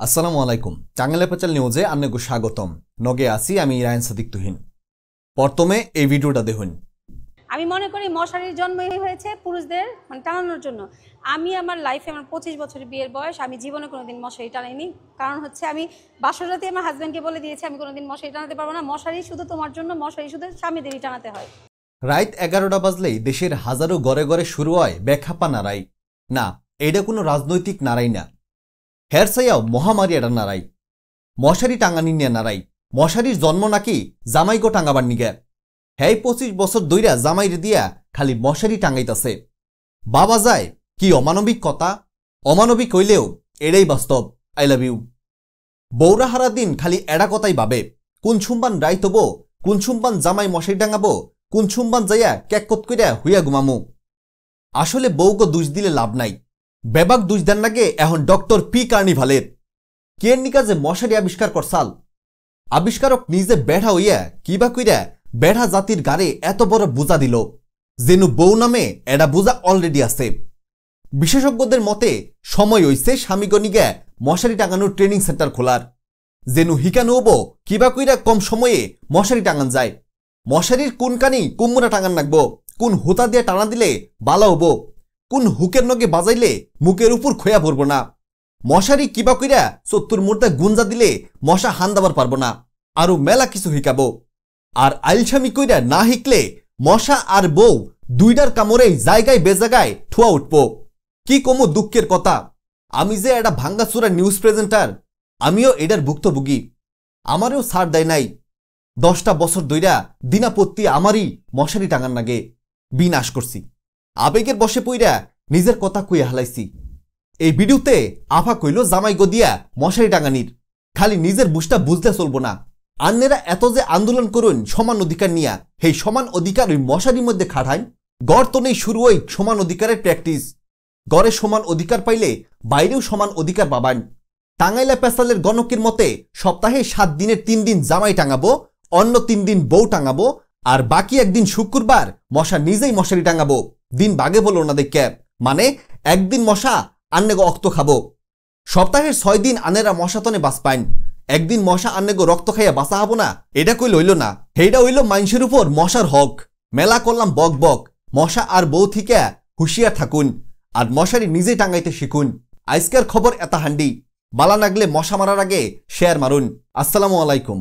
আসসালামু আলাইকুম চাঙ্গালে পেচাল নিউজে আপনাকে স্বাগতম নগে আসি আমি ইরায়ন সাদিক তুহিন প্রথমে এই ভিডিওটা দেখুন। আমি মনে করি মশারির জন্মই হয়েছে পুরুষদের টানানোর জন্য। আমি আমার লাইফে আমার 25 বছরের বিয়ের বয়স, আমি জীবনে কোনোদিন মশারি টানাইনি। কারণ হচ্ছে আমি বাসর রাতে আমার হাজব্যান্ডকে বলে দিয়েছি আমি কোনোদিন মশারি টানাতে পারবো না, মশারি শুধু তোমার জন্য, মশারি শুধু স্বামীদেরই টানাতে হয়। রাত 11টা বাজলেই দেশের হাজারো ঘরে ঘরে শুরু হয় বেখাপা নারাই। না, এটা কোনো রাজনৈতিক নারাই না, হেরসাইয়াও মহামারী এটা নারাই। মশারি টাঙানি নিয়ে নারাই। মশারির জন্ম নাকি জামাইগো টাঙাবার নিগে। হ্যাঁ 25 বছর দইরা জামাইরে দিয়া খালি মশারি টাঙাইতাছে। বাবা যায় কি অমানবিক কথা। অমানবিক হইলেও এটাই বাস্তব। I love you. বৌরা হারা দিন খালি এড়া কথাই ভাবে, কোন সুম্বান রাইত হবো, কোন সুম্বান জামাই মশারি টাঙাবো, কোন সুম্বান যাইয়া ক্যাককত কইরা হুইয়া ঘুমামু। আসলে বউকে দোষ দিলে লাভ নাই। বেবাক দোষ দেন নাগে এখন ডক্টর পি কার্নিভালের। কে নিকা যে মশারি আবিষ্কার করছাল, আবিষ্কারক নিজে বেড়া হইয়া কিবা কইরা বেড়া জাতির গাড়ে এত বড় বোঝা দিল যেনু বউ নামে এডা বোঝা অলরেডি আছে। বিশেষজ্ঞদের মতে সময় হইছে স্বামীগণিগা মশারি টাঙানোর ট্রেনিং সেন্টার খোলার, যেনু হিকানো হবো কিবা কইরা কম সময়ে মশারি টাঙান যায়। মশারির কোন কানি কুমুরা টাঙান রাখবো, কোন হুতা দিয়ে টানা দিলে বালা হবো, কোন হুকের নগে বাজাইলে মুখের উপর খোয়া পড়ব না। মশারি কিবা কইরা 70 মুর্দা গুঞ্জা দিলে মশা হান দাবার পারবো না। আরো মেলা কিছু হিকাবো। আর আইলসামি কইরা না হিকলে মশা আর বউ দুইটার কামড়েই জায়গায় বেজাগায় ঠুয়া উঠব। কি কমু দুঃখের কথা, আমি যে একটা ভাঙ্গাচুরা নিউজ প্রেজেন্টার, আমিও এটার ভুক্তভোগী। আমারও ছাড় দেয় নাই। 10টা বছর দইরা দিনাপত্তি আমারই মশারি টাঙান নাগে বিনাশ করছি। আবেগের বসে পইরা নিজের কথা কইয়া হালাইছি। এই ভিডিওতে আফা কইল জামাই গদিয়া মশারি টাঙানির, খালি নিজের বুঝটা বুঝতে চলবো না। আন্নেরা এত যে আন্দোলন করুন সমান অধিকার নিয়া, সেই সমান অধিকার ওই মশারির মধ্যে খাটাইন। গড় তো নেই শুরু ওই সমান অধিকারের প্র্যাকটিস। গড়ে সমান অধিকার পাইলে বাইরেও সমান অধিকার পাবান। টাঙ্গাইলা পেশালের গণকের মতে সপ্তাহে 7 দিনের 3 দিন জামাই টাঙাবো, অন্য 3 দিন বউ টাঙাবো, আর বাকি একদিন শুক্রবার মশা নিজেই মশারি টাঙাবো। দিন বাগে বলো না দেখে, মানে একদিন মশা আন্নেগো অক্ত খাবো। সপ্তাহের 6 দিন আনেরা মশাতনে বাস পাইন, একদিন মশা আন্নেগো রক্ত খাইয়া বাঁচা হবো না। এটা কইল হইল না, সেইটা হইল মানুষের উপর মশার হক। মেলা করলাম বক বক। মশা আর বউ থেকে হুঁশিয়ার থাকুন, আর মশারি নিজেই টাঙ্গাইতে শিখুন। আজকের খবর এত হান্ডি। বালা লাগলে মশা মারার আগে শেয়ার মারুন। আসসালামু আলাইকুম।